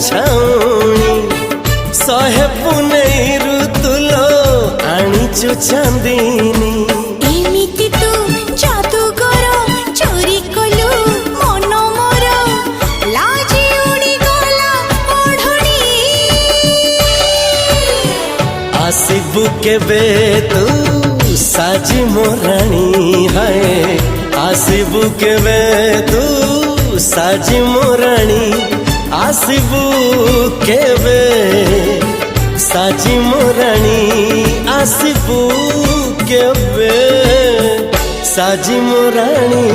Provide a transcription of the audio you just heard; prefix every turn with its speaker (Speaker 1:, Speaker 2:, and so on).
Speaker 1: छाउणी सहे पुनई ऋतुलो आनीचु चांदीनी
Speaker 2: एमिति तू जादूगर चोरी कलु मन मोर लाजी उड़ी गला ओढ़णी
Speaker 1: आसिबु केबे तू साजी मोराणी है आसिबु केबे तू साजी मोराणी आसिबु केबे साजी मोराणी आसिबु केबे साजी मोराणी।